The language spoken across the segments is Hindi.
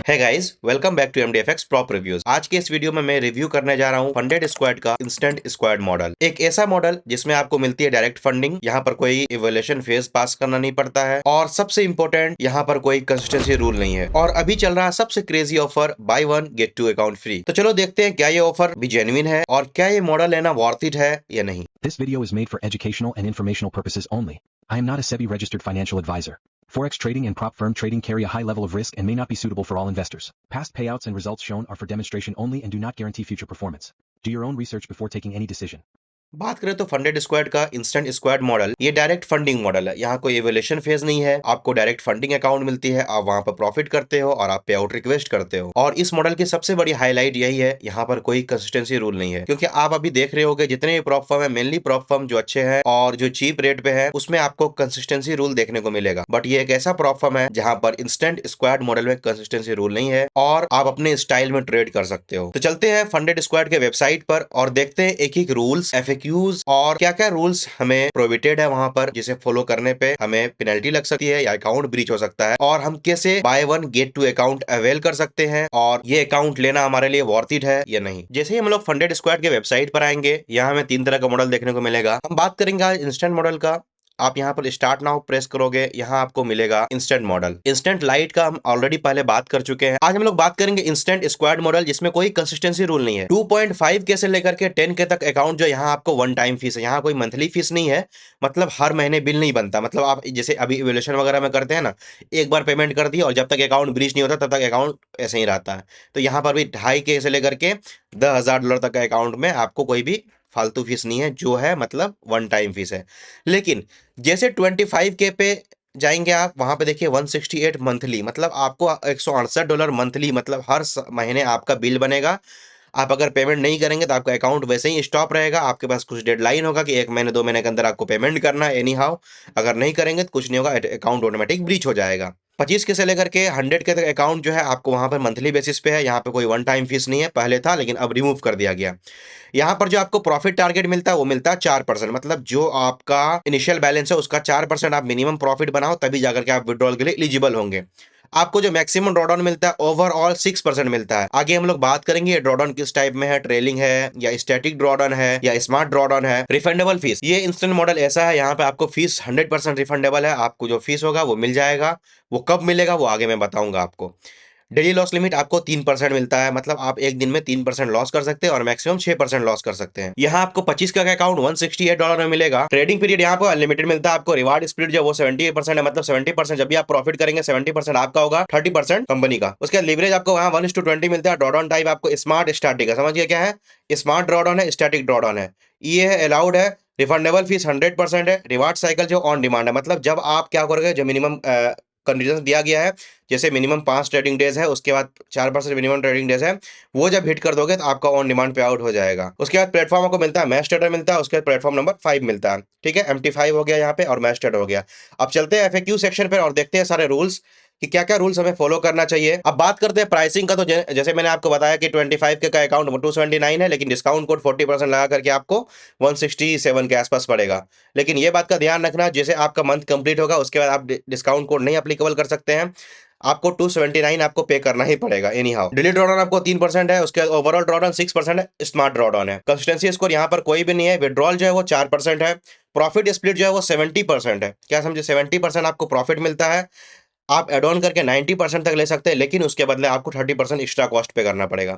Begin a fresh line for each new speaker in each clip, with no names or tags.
है guys, welcome back to MDFX prop reviews. आज के इस वीडियो में मैं रिव्यू करने जा रहा हूँ फंडेड स्क्वाड का इंस्टेंट स्क्वाड मॉडल। एक ऐसा मॉडल जिसमें आपको मिलती है डायरेक्ट फंडिंग, यहाँ पर कोई इवोल्यूशन फेज पास करना नहीं पड़ता है और सबसे इंपॉर्टेंट यहाँ पर कोई कंसिस्टेंसी रूल नहीं है। और अभी चल रहा है सबसे crazy offer, buy one get two account free. तो चलो देखते हैं क्या ये ऑफर भी जेन्युइन है और क्या ये मॉडल लेना वर्थ इट है या नहीं।
This video is made for educational and informational purposes only. I am not a SEBI registered financial advisor. Forex trading and prop firm trading carry a high level of risk and may not be suitable for all investors. Past payouts and results shown are for demonstration only and do not guarantee future performance. Do your own research before taking any decision.
बात करें तो फंडेड स्क्वाड का इंस्टेंट स्क्वाड मॉडल ये डायरेक्ट फंडिंग मॉडल है। यहाँ कोई एवोल्यूशन फेज नहीं है, आपको डायरेक्ट फंडिंग अकाउंट मिलती है, आप वहां पर प्रॉफिट करते हो और आप पे आउट रिक्वेस्ट करते हो। और इस मॉडल की सबसे बड़ी हाईलाइट यही है, यहाँ पर कोई कंसिस्टेंसी रूल नहीं है। क्योंकि आप अभी देख रहे होगे जितने भी प्रॉप फर्म है, मेनली प्रॉप फर्म जो अच्छे हैं और जो चीप रेट पे है, उसमें आपको कंसिस्टेंसी रूल देखने को मिलेगा। बट ये एक ऐसा प्रॉप फर्म है जहां पर इंस्टेंट स्क्वाड मॉडल में कंसिस्टेंसी रूल नहीं है और आप अपने स्टाइल में ट्रेड कर सकते हो। तो चलते हैं फंडेड स्क्वाड के वेबसाइट पर और देखते हैं एक एक रूल्स, एफएक्यूज और क्या क्या रूल्स हमें प्रोहिबिटेड है वहां पर, जिसे फॉलो करने पे हमें पेनल्टी लग सकती है या अकाउंट ब्रीच हो सकता है, और हम कैसे buy one get two account avail कर सकते हैं और ये अकाउंट लेना हमारे लिए वर्थ इट है या नहीं। जैसे ही हम लोग फंडेड स्क्वाड के वेबसाइट पर आएंगे, यहाँ हमें 3 तरह का मॉडल देखने को मिलेगा। हम बात करेंगे आज इंस्टेंट मॉडल का। आप यहाँ पर स्टार्ट नाउ प्रेस करोगे, यहाँ आपको मिलेगा इंस्टेंट मॉडल। इंस्टेंट लाइट का हम ऑलरेडी पहले बात कर चुके हैं। आज हम लोग बात करेंगे इंस्टेंट स्क्वाड मॉडल, जिसमें कोई कंसिस्टेंसी रूल नहीं है। 2.5 के से लेकर के 10 के तक अकाउंट जो यहाँ आपको वन टाइम फीस है, यहाँ कोई मंथली फीस नहीं है। मतलब हर महीने बिल नहीं बनता। मतलब आप जैसे अभी इवोल्यूशन वगैरह में करते हैं ना, एक बार पेमेंट कर दी और जब तक अकाउंट ब्रीच नहीं होता तब तक अकाउंट ऐसे ही रहता है। तो यहाँ पर भी 2.5 के से लेकर के $10,000 तक के अकाउंट में आपको कोई भी फालतू फीस नहीं है, जो है मतलब वन टाइम फीस है। लेकिन जैसे 25 के पे जाएंगे आप, वहां पे देखिए 168 मंथली, मतलब आपको $168 मंथली, मतलब हर महीने आपका बिल बनेगा। आप अगर पेमेंट नहीं करेंगे तो आपका अकाउंट वैसे ही स्टॉप रहेगा। आपके पास कुछ डेडलाइन होगा कि 1 महीने 2 महीने के अंदर आपको पेमेंट करना है एनी हाउ। अगर नहीं करेंगे तो कुछ नहीं होगा, अकाउंट ऑटोमेटिक ब्रीच हो जाएगा। 25 के से लेकर के 100 के तक अकाउंट जो है आपको वहां पर मंथली बेसिस पे है। यहाँ पे कोई वन टाइम फीस नहीं है, पहले था लेकिन अब रिमूव कर दिया गया। यहाँ पर जो आपको प्रॉफिट टारगेट मिलता है वो मिलता है 4%। मतलब जो आपका इनिशियल बैलेंस है उसका 4% आप मिनिमम प्रॉफिट बनाओ, तभी जाकर के आप विड्रॉल के लिए एलिजिबल होंगे। आपको जो मैक्सिमम ड्रॉडाउन मिलता है ओवरऑल 6% मिलता है। आगे हम लोग बात करेंगे ये ड्रॉडाउन किस टाइप में है, ट्रेलिंग है या स्टैटिक ड्रॉडाउन है या स्मार्ट ड्रॉडाउन है। रिफंडेबल फीस, ये इंस्टेंट मॉडल ऐसा है, यहाँ पे आपको फीस 100% रिफंडेबल है। आपको जो फीस होगा वो मिल जाएगा। वो कब मिलेगा वो आगे मैं बताऊंगा आपको। डेली लॉस लिमिट आपको 3% मिलता है, मतलब आप एक दिन में 3% लॉस कर सकते हैं और मैक्सिमम 6% लॉस कर सकते हैं। यहाँ आपको 25 का अकाउंट $168 में मिलेगा। ट्रेडिंग पीरियड यहाँ पर अनलिमिटेड मिलता है आपको। रिवार्ड स्प्लिट जो वो 78% है, मतलब 70% जब भी आप प्रॉफिट करेंगे 70% आपका होगा, 30% कंपनी का। उसके बाद लीवरेज आपको वहाँ 1:20 मिलता है। ड्रॉडाउन टाइप आपको स्मार्ट स्टैटिक है, समझिए क्या है, स्मार्ट ड्रॉडाउन है, स्टैटिक ड्रॉडाउन है, ये है अलाउड है। रिफंडेबल फीस 100% है। रिवार्ड साइकिल जो ऑन डिमांड है, मतलब जब आप क्या करोगे, जो मिनिमम कंडीशन दिया गया है, जैसे मिनिमम 5 ट्रेडिंग डेज है, उसके बाद 4% मिनिमम ट्रेडिंग डेज है, वो जब हिट कर दोगे तो आपका ऑन डिमांड पे आउट हो जाएगा। उसके बाद प्लेटफॉर्म आपको मिलता है, मैच ट्रेडर मिलता है, उसके बाद प्लेटफॉर्म नंबर 5 मिलता है। ठीक है, MT5 हो गया यहाँ पे और मैच ट्रेडर हो गया। अब चलते हैं एफएक्यू सेक्शन पे और देखते हैं सारे रूल्स कि क्या क्या रूल्स हमें फॉलो करना चाहिए। अब बात करते हैं प्राइसिंग का। तो जैसे मैंने आपको बताया कि 25 के का अकाउंट 279 है, लेकिन डिस्काउंट कोड 40% लगा करके आपको 167 के आसपास पड़ेगा। लेकिन ये बात का ध्यान रखना, जैसे आपका मंथ कंप्लीट होगा उसके बाद आप डिस्काउंट कोड नहीं अप्लीकेबल कर सकते हैं। आपको 279 आपको पे करना ही पड़ेगा एनी हाउ। डेली ड्रॉडाउन आपको 3% है, उसके बाद ओवरऑल ड्रॉडाउन 6% है, स्मार्ट ड्रॉडाउन है। कंसिस्टेंसी स्कोर यहाँ पर कोई भी नहीं है। विड्रॉल जो है वो 4% है। प्रॉफिट स्प्लिट जो है वो 70% है। क्या समझे, 70% आपको प्रॉफिट मिलता है। आप एड ऑन करके 90% तक ले सकते हैं, लेकिन उसके बदले आपको 30% एक्स्ट्रा कॉस्ट पे करना पड़ेगा।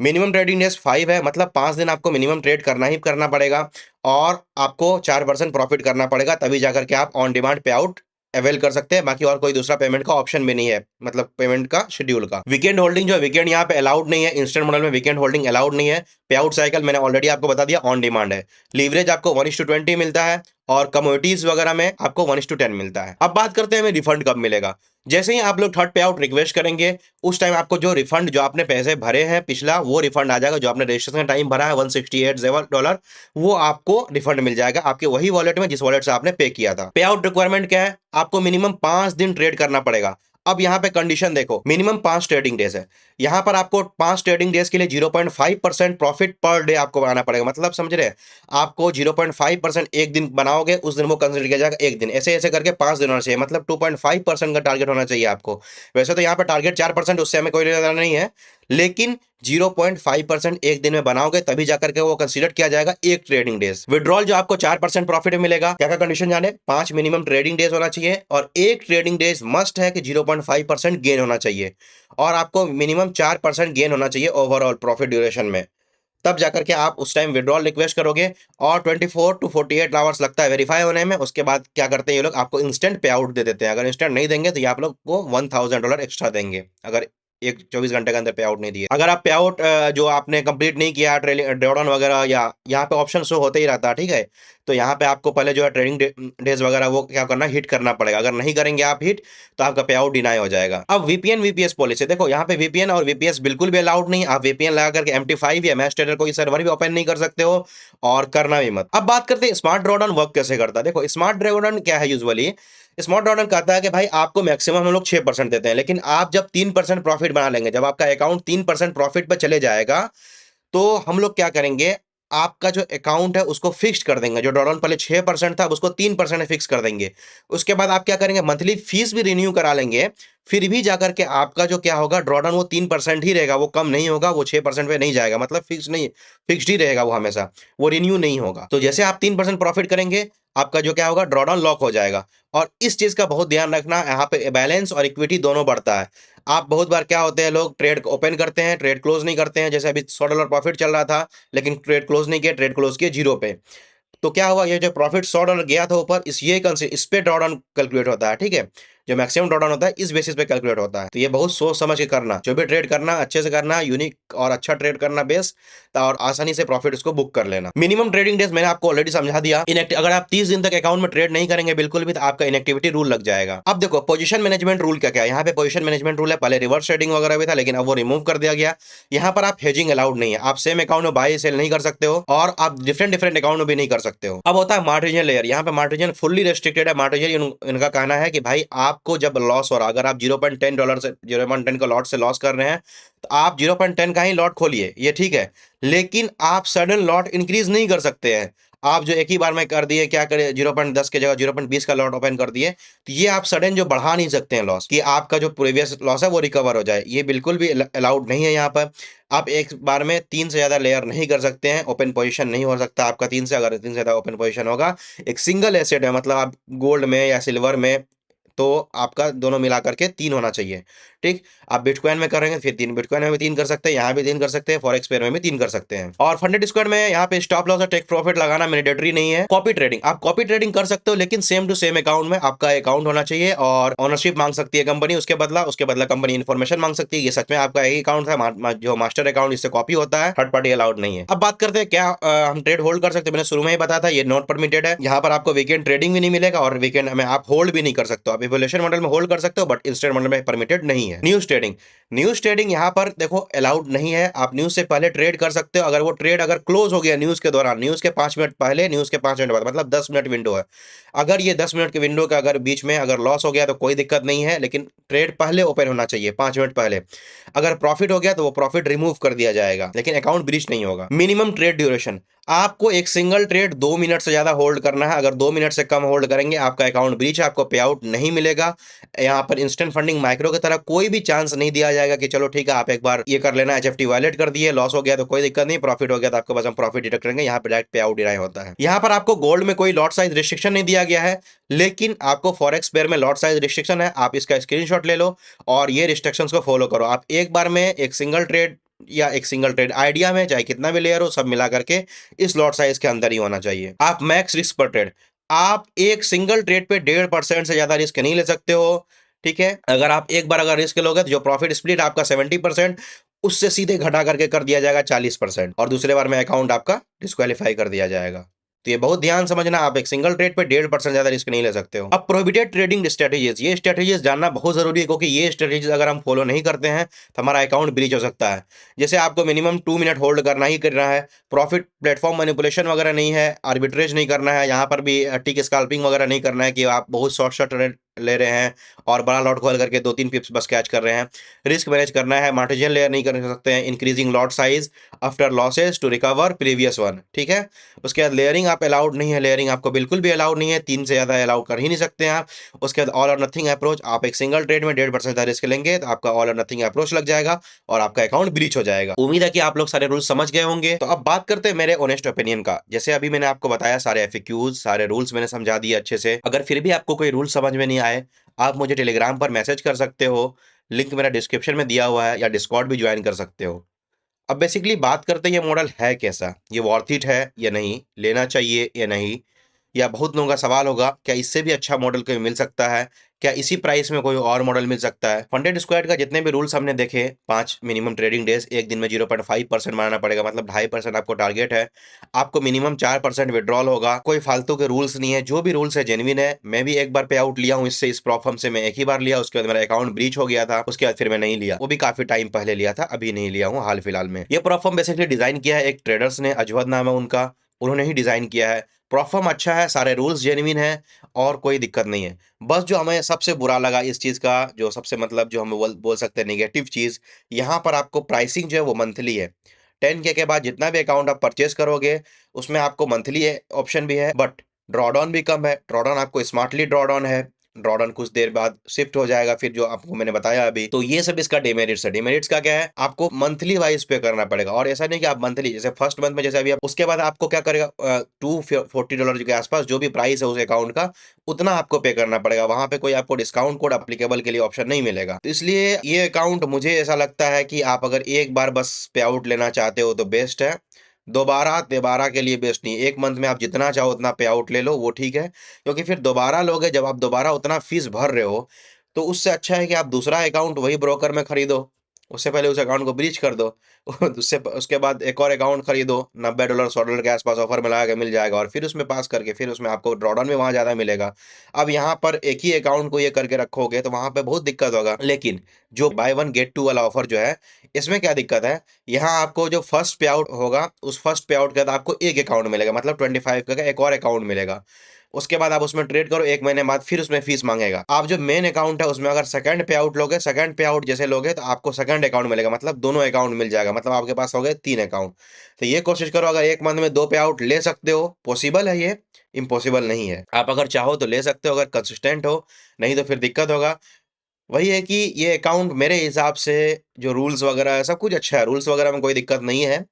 मिनिमम ट्रेडिंग डेज 5 है, मतलब 5 दिन आपको मिनिमम ट्रेड करना ही करना पड़ेगा और आपको 4% प्रॉफिट करना पड़ेगा, तभी जाकर के आप ऑन डिमांड पे आउट अवेल कर सकते हैं। बाकी और कोई दूसरा पेमेंट का ऑप्शन भी नहीं है, मतलब पेमेंट का शेड्यूल का। वीकेंड होल्डिंग, जो वीकेंड यहाँ पे अलाउड नहीं है, इंस्टेंट मॉडल में वीकेंड होल्डिंग अलाउड नहीं है। पे आउट साइकिल मैंने ऑलरेडी आपको बता दिया, ऑन डिमांड है। लीवरेज आपको 1:20 मिलता है और कमोडिटीज वगैरह में आपको 1:10 मिलता है। अब बात करते हैं हमें रिफंड कब मिलेगा। जैसे ही आप लोग थर्ड पे आउट रिक्वेस्ट करेंगे, उस टाइम आपको जो रिफंड, जो आपने पैसे भरे हैं पिछला, वो रिफंड आ जाएगा। जो आपने रजिस्ट्रेशन टाइम भरा है $168, वो आपको रिफंड मिल जाएगा आपके वही वॉलेट में जिस वॉलेट से आपने पे किया था। पे आउट रिक्वायरमेंट क्या है, आपको मिनिमम 5 दिन ट्रेड करना पड़ेगा। अब यहाँ पे कंडीशन देखो, मिनिमम 5 ट्रेडिंग डेज है। यहाँ पर आपको 5 ट्रेडिंग डेज के लिए 0.5% प्रॉफिट पर डे आपको बनाना पड़ेगा। मतलब समझ रहे हैं, आपको 0.5% एक दिन बनाओगे, उस दिन वो कंसिडर किया जाएगा एक दिन। ऐसे ऐसे करके 5 दिन होना चाहिए, मतलब 2.5% का टारगेट होना चाहिए आपको। वैसे तो यहाँ पे टारगेट 4%, उससे हमें कोई लेना नहीं है, लेकिन 0.5% एक दिन में बनाओगे तभी जाकर के वो कंसीडर किया जाएगा एक ट्रेडिंग डेज। विड्रॉल जो आपको 4% प्रॉफिट में मिलेगा, क्या क्या कंडीशन जाने, 5 मिनिमम ट्रेडिंग डेज होना चाहिए और एक ट्रेडिंग डेज मस्ट है कि 0.5% गेन होना चाहिए, और आपको मिनिमम 4% गेन होना चाहिए ओवरऑल प्रॉफिट ड्यूरेशन में। तब जाकर के आप उस टाइम विड्रॉल रिक्वेस्ट करोगे, और 24 टू 48 आवर्स लगता है वेरीफाई होने में। उसके बाद क्या करते हैं ये लोग, आपको इंस्टेंट पे आउट दे देते हैं। अगर इंस्टेंट नहीं देंगे तो ये आप लोग को $1000 एक्स्ट्रा देंगे, अगर एक 24 घंटे के अंदर पे आउट नहीं दिए। अगर आप पे आउट जो आपने कंप्लीट नहीं किया, ड्रॉडाउन वगैरह, या यहाँ पे ऑप्शन शो होते ही रहता है, ठीक है। तो यहाँ पे आपको पहले जो है ट्रेडिंग डेज वगैरह वो क्या करना, हिट करना पड़ेगा। अगर नहीं करेंगे आप हिट, तो आपका पे आउट डिनाई हो जाएगा। अब वीपीएन वीपीएस पॉलिसी देखो, यहाँ पे वीपीएन और वीपीएस बिल्कुल भी अलाउड नहीं। आप वीपीएन लगा करके MT5 या मैच ट्रेडर कोई सर्वर भी ओपन नहीं कर सकते हो, और करना भी मत। अब बात करते हैं स्मार्ट ड्रॉडाउन वर्क कैसे करता है। देखो स्मार्ट ड्रॉडाउन क्या है, यूजुअली स्मार्ट ड्रॉडाउन कहता है कि भाई आपको मैक्सिमम हम लोग 6% देते हैं, लेकिन आप जब 3% प्रॉफिट बना लेंगे, जब आपका अकाउंट 3% प्रॉफिट पे चले जाएगा, तो हम लोग क्या करेंगे, आपका जो अकाउंट है उसको फिक्स कर देंगे। जो ड्रॉडाउन पहले 6% था, अब उसको 3% में फिक्स कर देंगे। उसके बाद आप क्या करेंगे, मंथली फीस भी रिन्यू करा लेंगे। फिर भी जाकर के आपका जो क्या होगा, ड्रॉडाउन वो 3% ही रहेगा, वो कम नहीं होगा, वो 6% पे नहीं जाएगा। मतलब फिक्स नहीं, फिक्स्ड ही रहेगा वो हमेशा, वो रिन्यू नहीं होगा। तो जैसे आप 3% प्रॉफिट करेंगे, आपका जो क्या होगा, ड्रॉडाउन लॉक हो जाएगा। और इस चीज का बहुत ध्यान रखना, यहाँ पे बैलेंस और इक्विटी दोनों बढ़ता है। आप बहुत बार क्या होते हैं, लोग ट्रेड ओपन करते हैं, ट्रेड क्लोज नहीं करते हैं। जैसे अभी $100 प्रॉफिट चल रहा था, लेकिन ट्रेड क्लोज नहीं किया, ट्रेड क्लोज किए 0 पे। तो क्या हुआ, ये जो प्रॉफिट $100 गया था ऊपर, इस पे ड्रॉडाउन कैलकुलेट होता है, ठीक है। जो मैक्सिमम ड्रॉडाउन होता है इस बेसिस पे कैलकुलेट होता है। तो ये बहुत सोच समझ के करना, जो भी ट्रेड करना अच्छे से करना, यूनिक और अच्छा ट्रेड करना बेस्ट, और आसानी से प्रॉफिट उसको बुक कर लेना। मिनिमम ट्रेडिंग डेज मैंने आपको ऑलरेडी समझा दिया। अगर आप 30 दिन तक अकाउंट में ट्रेड नहीं करेंगे बिल्कुल भी, तो आपका इनएक्टिविटी रूल लग जाएगा। अब देखो पोजीशन मैनेजमेंट रूल क्या क्या है। यहाँ पे पोजीशन मैनेजमेंट रूल है, पहले रिवर्स ट्रेडिंग वगैरह भी था, लेकिन अब वो रिमूव कर दिया गया। यहाँ पर आप हेजिंग अलाउड नहीं है, आप सेम अकाउंट में बाय सेल नहीं कर सकते हो, और आप डिफरेंट डिफरेंट अकाउंट में भी नहीं कर सकते हो। अब होता है मार्जिन लेयर। यहाँ पे मार्जिन फुल्ली रेस्ट्रिक्टेड है। मार्जिन इनका कहना है कि भाई आपको जब लॉस हो रहा, अगर आप $0.10 से 0.10 का लॉट से लॉस कर रहे हैं, तो आप 0.10 का ही लॉट खोलिए, ये ठीक है। लेकिन आप सडन लॉट इंक्रीज नहीं कर सकते हैं। आप जो एक ही बार में कर दिए, क्या करें, 0.10 के जगह 0.20 का लॉट ओपन कर दिए, तो ये आप सडन जो बढ़ा नहीं सकते हैं लॉस, कि आपका जो प्रीवियस लॉस है वो रिकवर हो जाए, ये बिल्कुल भी अलाउड नहीं है यहाँ पर। आप एक बार में 3 से ज्यादा लेयर नहीं कर सकते हैं, ओपन पोजीशन नहीं हो सकता आपका 3 से। अगर 3 से ज्यादा ओपन पोजीशन होगा, एक सिंगल एसेट है, मतलब आप गोल्ड में या सिल्वर में, तो आपका दोनों मिला करके 3 होना चाहिए, ठीक। आप बिटकॉइन में करेंगे फिर 3, बिटकॉइन में भी 3 कर सकते हैं, यहाँ भी 3 कर सकते हैं, फॉरेक्स पेयर में भी 3 कर सकते हैं। और फंडेड स्क्वाड में यहाँ पे स्टॉप लॉस और टेक प्रॉफिट लगाना मैंडेटरी नहीं है। कॉपी ट्रेडिंग, आप कॉपी ट्रेडिंग कर सकते हो, लेकिन सेम टू सेम अकाउंट में आपका अकाउंट होना चाहिए, और ओनरशिप मांग सकती है कंपनी उसके बदला कंपनी इन्फॉर्मेशन मांग सकती है। ये सच में आपका एक अकाउंट है, जो मास्टर अकाउंट, इससे कॉपी होता है, थर्ड पार्टी अलाउड नहीं है। अब बात करते हैं क्या हम ट्रेड होल्ड कर सकते हैं। मैंने शुरू में ही बताया था, ये नॉट परमिटेड है। यहाँ पर आपको वीकेंड ट्रेडिंग भी नहीं मिलेगा, और वीकेंड में आप होल्ड भी नहीं कर सकते हो। आप इवोल्यूशन मॉडल में होल्ड कर सकते हो, बट इंस्टेंट मॉडल में परमिटेड नहीं है। न्यूज ट्रेडिंग यहाँ पर देखो अलाउड नहीं है। आप न्यूज से पहले ट्रेड कर सकते हो, अगर वो ट्रेड अगर क्लोज हो गया न्यूज के दौरान, न्यूज के 5 मिनट पहले, न्यूज के 5 मिनट बाद, मतलब 10 मिनट विंडो है। अगर ये 10 मिनट के विंडो का अगर बीच में अगर लॉस हो गया तो कोई दिक्कत नहीं है, लेकिन ट्रेड पहले ओपन होना चाहिए, 5 मिनट पहले। अगर प्रॉफिट हो गया तो वो प्रॉफिट रिमूव कर दिया जाएगा, लेकिन अकाउंट ब्रीच नहीं होगा। मिनिमम ट्रेड ड्यूरेशन, आपको एक सिंगल ट्रेड 2 मिनट से ज्यादा होल्ड करना है। अगर 2 मिनट से कम होल्ड करेंगे, आपका अकाउंट ब्रीच है, आपको पे आउट नहीं मिलेगा। यहाँ पर इंस्टेंट फंडिंग माइक्रो की तरह कोई भी चांस नहीं दिया जाएगा कि चलो ठीक है आप एक बार ये कर लेना, HFT वॉलेट कर दिए, लॉस हो गया तो कोई दिक्कत नहीं, प्रॉफिट हो गया तो आपको बस हम प्रॉफिट डिडक्ट करेंगे। यहाँ पे डायरेक्ट पे आउट डिनाई होता है। यहाँ पर आपको गोल्ड में कोई लॉट साइज रिस्ट्रिक्शन नहीं दिया गया है, लेकिन आपको फॉरेक्स पेयर में लॉट साइज रिस्ट्रिक्शन है। आप इसका स्क्रीनशॉट ले लो और ये रिस्ट्रिक्शंस को फॉलो करो। आप एक बार में एक सिंगल ट्रेड आइडिया में चाहे कितना भी लेयर हो, सब मिला करके इस लॉट साइज के अंदर ही होना चाहिए। आप मैक्स रिस्क पर ट्रेड, आप एक सिंगल ट्रेड पे 1.5% से ज्यादा रिस्क नहीं ले सकते हो, ठीक है। अगर आप एक बार अगर रिस्क लोगे तो जो प्रॉफिट स्प्लिट आपका 70%, उससे सीधे घटा करके कर दिया जाएगा 40%, और दूसरे बार में अकाउंट आपका डिस्क्वालीफाई कर दिया जाएगा। तो ये बहुत ध्यान समझना, आप एक सिंगल ट्रेड पे 1.5% ज्यादा रिस्क नहीं ले सकते हो। अब प्रोहिबिटेड ट्रेडिंग स्ट्रेटेजीज, ये स्ट्रेटेजीज जानना बहुत जरूरी है, क्योंकि ये स्ट्रेटेजीज अगर हम फॉलो नहीं करते हैं तो हमारा अकाउंट ब्रीच हो सकता है। जैसे आपको मिनिमम 2 मिनट होल्ड करना ही करना है, प्रॉफिट प्लेटफॉर्म मैनिपुलेशन वगैरह नहीं है, आर्बिट्रेज नहीं करना है, यहाँ पर भी टिक स्कैल्पिंग वगैरह नहीं करना है कि आप बहुत शॉर्ट ले रहे हैं और बड़ा लॉट खोल करके 2-3 पिप्स बस कैच कर रहे हैं। रिस्क मैनेज करना है, मार्जिन लेयर नहीं कर सकते हैं, increasing lot size after losses to recover previous one, ठीक है। उसके बाद लेयरिंग आप अलाउड नहीं है, लेयरिंग आपको बिल्कुल भी अलाउड नहीं है, 3 से ज़्यादा अलाउ कर ही नहीं सकते हैं आप। उसके बाद ऑल और नथिंग अप्रोच, आप एक सिंगल ट्रेड में 1.5% का रिस्क लेंगे तो आपका ऑल और नथिंग अप्रोच लग जाएगा और आपका अकाउंट ब्रीच हो जाएगा। उम्मीद है कि आप लोग सारे रूल्स समझ गए होंगे। तो अब बात करते हैं मेरे ऑनेस्ट ओपिनियन का। जैसे अभी मैंने आपको बताया सारे एफएक्यूज, सारे रूल्स मैंने समझा दिए अच्छे से। अगर फिर भी आपको कोई रूल समझ में नहीं आए, आप मुझे टेलीग्राम पर मैसेज कर सकते हो, लिंक मेरा डिस्क्रिप्शन में दिया हुआ है, या डिस्कॉर्ड भी ज्वाइन कर सकते हो। अब बेसिकली बात करते हैं ये मॉडल है कैसा, ये वर्थ इट है या नहीं, लेना चाहिए या नहीं, या बहुत लोगों का सवाल होगा क्या इससे भी अच्छा मॉडल कोई मिल सकता है, क्या इसी प्राइस में कोई और मॉडल मिल सकता है। फंडेड स्क्वाड का जितने भी रूल्स हमने देखे, 5 मिनिमम ट्रेडिंग डेज, एक दिन में 0.5% मारना पड़ेगा, मतलब 2.5% आपको टारगेट है। आपको मिनिमम 4% विड्रॉल होगा, कोई फालतू के रूल्स नहीं है, जो भी रूल्स है जेन्युइन है। मैं भी एक बार पे आउट लिया हूँ इससे, इस प्रॉब्लम से मैं एक ही बार लिया, उसके बाद मेरा अकाउंट ब्रीच हो गया था, उसके बाद फिर मैं नहीं लिया, वो भी काफी टाइम पहले लिया था, अभी नहीं लिया हूँ हाल फिलहाल में। ये प्रोफॉर्म बेसिकली डिजाइन किया है एक ट्रेडर्स ने, अजवद नाम है उनका, उन्होंने ही डिजाइन किया है। प्रोफॉर्म अच्छा है, सारे रूल्स जेन्युइन है और कोई दिक्कत नहीं है। बस जो हमें सबसे बुरा लगा इस चीज का, जो सबसे मतलब जो हम बोल सकते हैं नेगेटिव चीज, यहाँ पर आपको प्राइसिंग जो है वो मंथली है। 10K के बाद जितना भी अकाउंट आप परचेस करोगे उसमें आपको मंथली ऑप्शन भी है, बट ड्रॉडाउन भी कम है। ड्रॉडाउन आपको स्मार्टली ड्रॉडाउन है, ड्रॉडाउन कुछ देर बाद शिफ्ट हो जाएगा फिर, जो आपको मैंने बताया अभी। तो ये सब इसका डिमेरिट्स है। डिमेरिट्स का क्या है, आपको मंथली वाइज पे करना पड़ेगा, और ऐसा नहीं कि आप मंथली जैसे फर्स्ट मंथ में जैसे अभी आप, उसके बाद आपको क्या करेगा, $240 के आसपास जो भी प्राइस है उस अकाउंट का, उतना आपको पे करना पड़ेगा। वहां पे कोई आपको डिस्काउंट कोड अप्लीकेबल के लिए ऑप्शन नहीं मिलेगा। तो इसलिए ये अकाउंट मुझे ऐसा लगता है कि आप अगर एक बार बस पे आउट लेना चाहते हो तो बेस्ट है, दोबारा तिबारा के लिए बेस्ट नहीं। एक मंथ में आप जितना चाहो उतना पे आउट ले लो, वो ठीक है, क्योंकि फिर दोबारा लोगे, जब आप दोबारा उतना फीस भर रहे हो, तो उससे अच्छा है कि आप दूसरा अकाउंट वही ब्रोकर में खरीदो, उससे पहले उस अकाउंट को ब्रीच कर दो। उससे उसके बाद एक और अकाउंट खरीदो, $90 $100 के आसपास ऑफर में लगा के मिल जाएगा, और फिर उसमें पास करके फिर उसमें आपको ड्रॉडाउन में वहां ज्यादा मिलेगा। अब यहाँ पर एक ही अकाउंट को ये करके रखोगे तो वहां पे बहुत दिक्कत होगा। लेकिन जो बाय वन गेट टू वाला ऑफर जो है, इसमें क्या दिक्कत है, यहाँ आपको जो फर्स्ट पे आउट होगा, उस फर्स्ट पे आउट के बाद आपको एक अकाउंट मिलेगा, मतलब 25 का एक और अकाउंट मिलेगा। उसके बाद आप उसमें ट्रेड करो, एक महीने बाद फिर उसमें फीस मांगेगा। आप जो मेन अकाउंट है उसमें अगर सेकंड पे आउट लोगे, सेकंड पे आउट जैसे लोगे, तो आपको सेकंड अकाउंट मिलेगा, मतलब दोनों अकाउंट मिल जाएगा, मतलब आपके पास हो गए 3 अकाउंट। तो ये कोशिश करो, अगर एक मंथ में 2 पे आउट ले सकते हो, पॉसिबल है ये, इम्पॉसिबल नहीं है। आप अगर चाहो तो ले सकते हो, अगर कंसिस्टेंट हो, नहीं तो फिर दिक्कत होगा। वही है कि ये अकाउंट मेरे हिसाब से, जो रूल्स वगैरह है सब कुछ अच्छा है, रूल्स वगैरह में कोई दिक्कत नहीं है।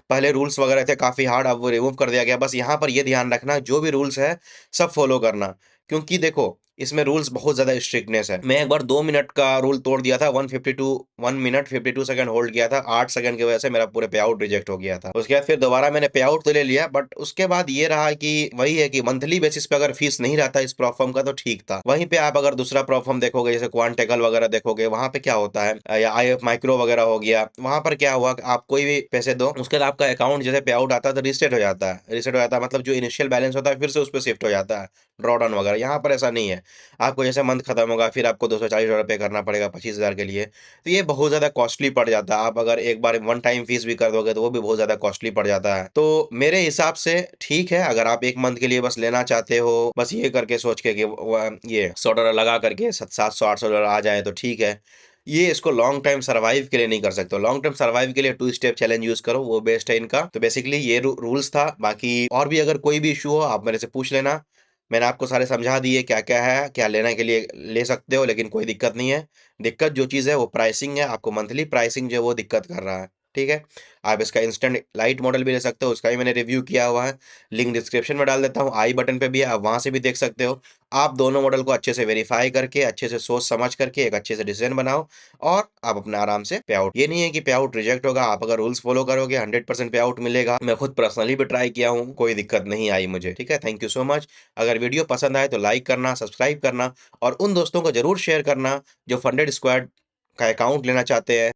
पहले रूल्स वगैरह थे काफ़ी हार्ड, अब वो रिमूव कर दिया गया। बस यहाँ पर ये ध्यान रखना, जो भी रूल्स है सब फॉलो करना, क्योंकि देखो इसमें रूल्स बहुत ज़्यादा स्ट्रिक्टनेस है। मैं एक बार 2 मिनट का रूल तोड़ दिया था, 1 मिनट 52 सेकंड होल्ड किया था, 8 सेकंड की वजह से मेरा पूरे पे आउट रिजेक्ट हो गया था। उसके बाद फिर दोबारा मैंने पे आउट तो ले लिया, बट उसके बाद ये रहा कि वही है कि मंथली बेसिस पे अगर फीस नहीं रहता इस प्रोफॉर्म का तो ठीक था। वहीं पे आप अगर दूसरा प्रोफॉर्म देखोगे, जैसे क्वांटेकल वगैरह देखोगे, वहां पे क्या होता है, या IF माइक्रो वगैरह हो गया, वहां पर क्या हुआ कि आप कोई भी पैसे दो, उसके बाद आपका अकाउंट जैसे पे आउट आता है तो रिसेट हो जाता है। रिसेट हो जाता है मतलब जो इनिशियल बैलेंस होता है फिर से उस पर शिफ्ट हो जाता है, ड्रॉडाउन वगैरह। यहाँ पर ऐसा नहीं है, आपको जैसे मंथ खत्म होगा फिर आपको $240 पे करना पड़ेगा 25,000 के लिए, तो ये बहुत ज़्यादा कॉस्टली पड़ जाता है। आप अगर एक बार वन टाइम फीस भी कर दोगे तो वो भी बहुत ज़्यादा कॉस्टली पड़ जाता है। तो मेरे हिसाब से ठीक है, अगर आप एक मंथ के लिए बस लेना चाहते हो, बस ये करके सोच के कि ये $100 लगा करके 700-800 आ जाए तो ठीक है। ये इसको लॉन्ग टाइम सर्वाइव के लिए नहीं कर सकते। लॉन्ग टर्म सर्वाइव के लिए 2 स्टेप चैलेंज यूज करो, वो बेस्ट है इनका। तो बेसिकली ये रूल्स था। बाकी और भी अगर कोई भी इशू हो आप मेरे से पूछ लेना, मैंने आपको सारे समझा दिए क्या क्या है, क्या लेने के लिए ले सकते हो, लेकिन कोई दिक्कत नहीं है। दिक्कत जो चीज़ है वो प्राइसिंग है, आपको मंथली प्राइसिंग जो है वो दिक्कत कर रहा है, ठीक है। आप इसका इंस्टेंट लाइट मॉडल भी ले सकते हो, उसका भी मैंने रिव्यू किया हुआ है, लिंक डिस्क्रिप्शन में डाल देता हूँ, आई बटन पे भी है, आप वहाँ से भी देख सकते हो। आप दोनों मॉडल को अच्छे से वेरीफाई करके, अच्छे से सोच समझ करके एक अच्छे से डिसीजन बनाओ, और आप अपना आराम से पे आउट, ये नहीं है कि पे आउट रिजेक्ट होगा। आप अगर रूल्स फॉलो करोगे 100% पे आउट मिलेगा। मैं खुद पर्सनली भी ट्राई किया हूँ, कोई दिक्कत नहीं आई मुझे, ठीक है। Thank you so much. अगर वीडियो पसंद आए तो लाइक करना, सब्सक्राइब करना, और उन दोस्तों को जरूर शेयर करना जो फंडेड स्क्वाड का अकाउंट लेना चाहते हैं।